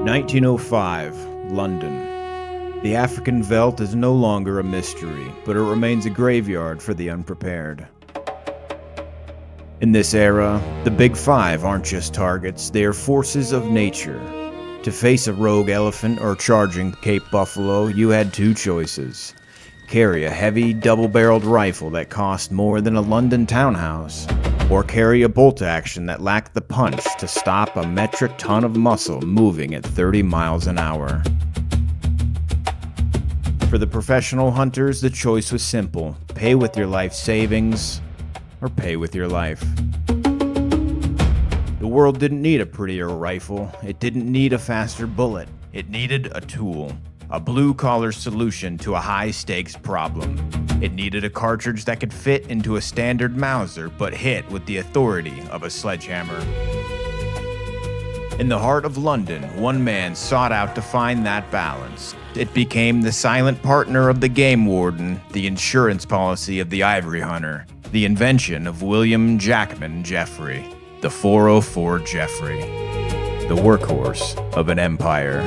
1905, London. The African veldt is no longer a mystery, but it remains a graveyard for the unprepared. In this era, the Big Five aren't just targets, they are forces of nature. To face a rogue elephant or charging Cape buffalo, you had two choices. Carry a heavy, double-barreled rifle that cost more than a London townhouse, or carry a bolt-action that lacked the punch to stop a metric ton of muscle moving at 30 miles an hour. For the professional hunters, the choice was simple. Pay with your life savings, or pay with your life. The world didn't need a prettier rifle. It didn't need a faster bullet. It needed a tool. A blue-collar solution to a high-stakes problem. It needed a cartridge that could fit into a standard Mauser but hit with the authority of a sledgehammer. In the heart of London, one man sought out to find that balance. It became the silent partner of the game warden, the insurance policy of the ivory hunter, the invention of William Jackman Jeffery, the 404 Jeffery, the workhorse of an empire.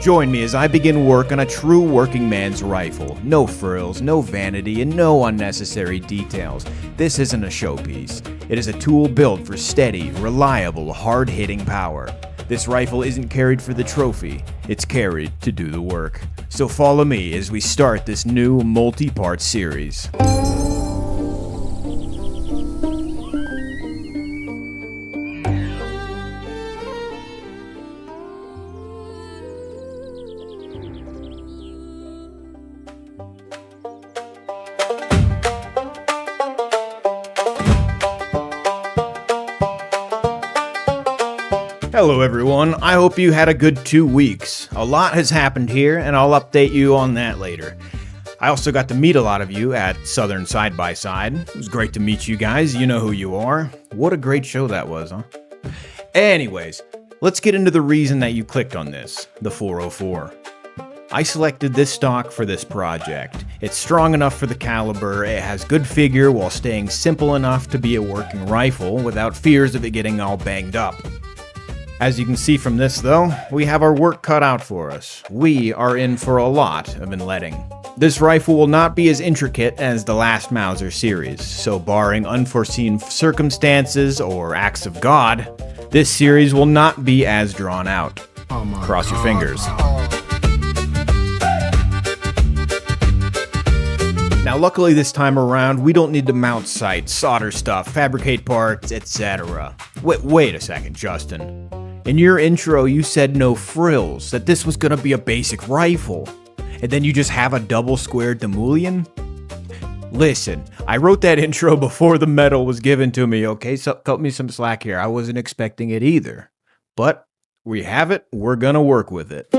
Join me as I begin work on a true working man's rifle. No frills, no vanity, and no unnecessary details. This isn't a showpiece. It is a tool built for steady, reliable, hard-hitting power. This rifle isn't carried for the trophy. It's carried to do the work. So follow me as we start this new multi-part series. Hello everyone, I hope you had a good 2 weeks. A lot has happened here, and I'll update you on that later. I also got to meet a lot of you at Southern Side by Side. It was great to meet you guys, you know who you are. What a great show that was, huh? Anyways, let's get into the reason that you clicked on this, the 404. I selected this stock for this project. It's strong enough for the caliber, it has good figure while staying simple enough to be a working rifle without fears of it getting all banged up. As you can see from this though, we have our work cut out for us. We are in for a lot of inletting. This rifle will not be as intricate as the last Mauser series, so barring unforeseen circumstances or acts of God, this series will not be as drawn out. Cross your fingers. Now luckily this time around, we don't need to mount sights, solder stuff, fabricate parts, etc. Wait a second, Justin. In your intro, you said no frills, that this was gonna be a basic rifle, and then you just have a double-squared Demulian? Listen, I wrote that intro before the medal was given to me, okay? So cut me some slack here, I wasn't expecting it either. But we have it, we're gonna work with it.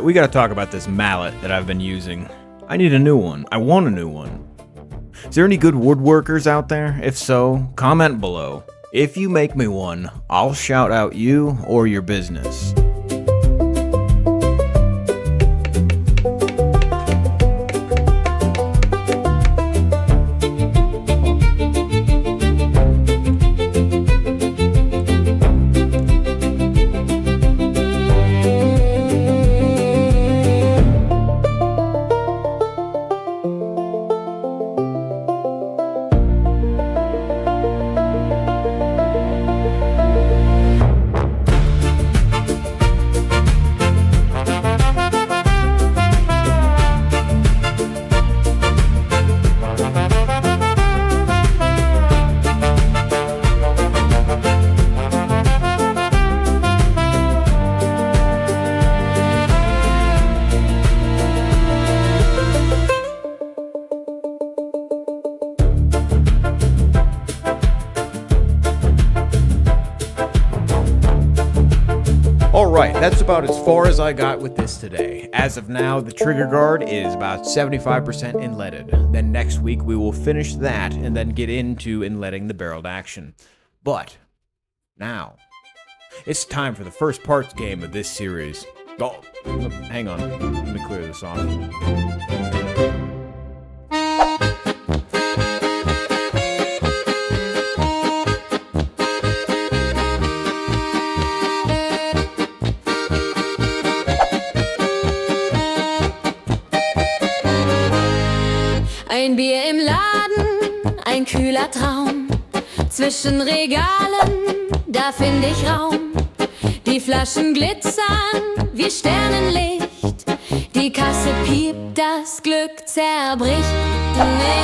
we gotta talk about this mallet that I've been using. I need a new one. I want a new one. Is there any good woodworkers out there? If so, comment below. If you make me one, I'll shout out you or your business. Alright, that's about as far as I got with this today. As of now, the trigger guard is about 75% inletted. Then next week we will finish that and then get into inletting the barreled action. But, now, it's time for the first parts game of this series. Oh, hang on, let me clear this off. Ein Bier im Laden, ein kühler Traum. Zwischen Regalen, da find ich Raum. Die Flaschen glitzern wie Sternenlicht. Die Kasse piept, das Glück zerbricht nicht.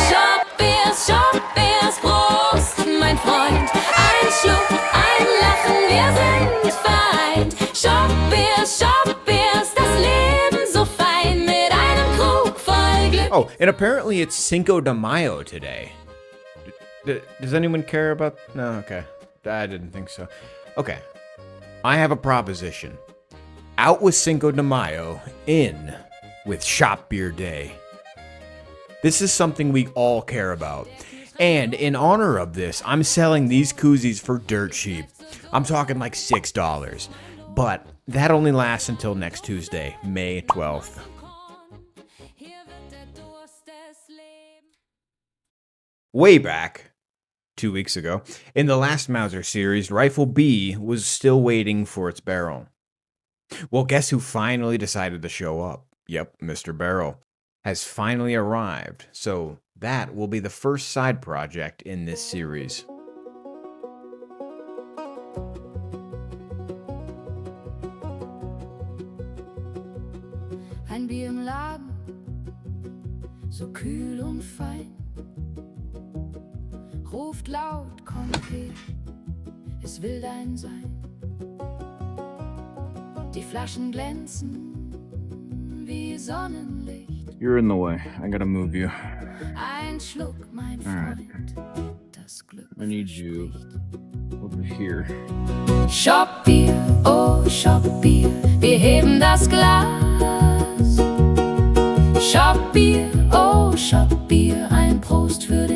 Shop Beers, Prost, mein Freund. Ein Schluck, ein Lachen, wir sind vereint. Shop Beers, das Leben so fein mit einem Krug voll Glück. Oh, and apparently it's Cinco de Mayo today. Does anyone care about... No, okay. I didn't think so. Okay. I have a proposition. Out with Cinco de Mayo, in with Shop Beer Day. This is something we all care about. And in honor of this, I'm selling these koozies for dirt cheap. I'm talking like $6. But that only lasts until next Tuesday, May 12th. Way back, 2 weeks ago, in the last Mauser series, Rifle B was still waiting for its barrel. Well, guess who finally decided to show up? Yep, Mr. Barrel has finally arrived, so that will be the first side project in this series. Ein Bier im Laden, so kühl und fein. Ruft laut, komm her, es will dein sein. Die Flaschen glänzen wie Sonnenlicht. You're in the way. I gotta move you. Ein Schluck, mein Freund, das Glück I need you over here. Shop Bier, oh Shop Bier, wir heben das Glas. Shop Bier, oh Shop Bier, ein Prost für den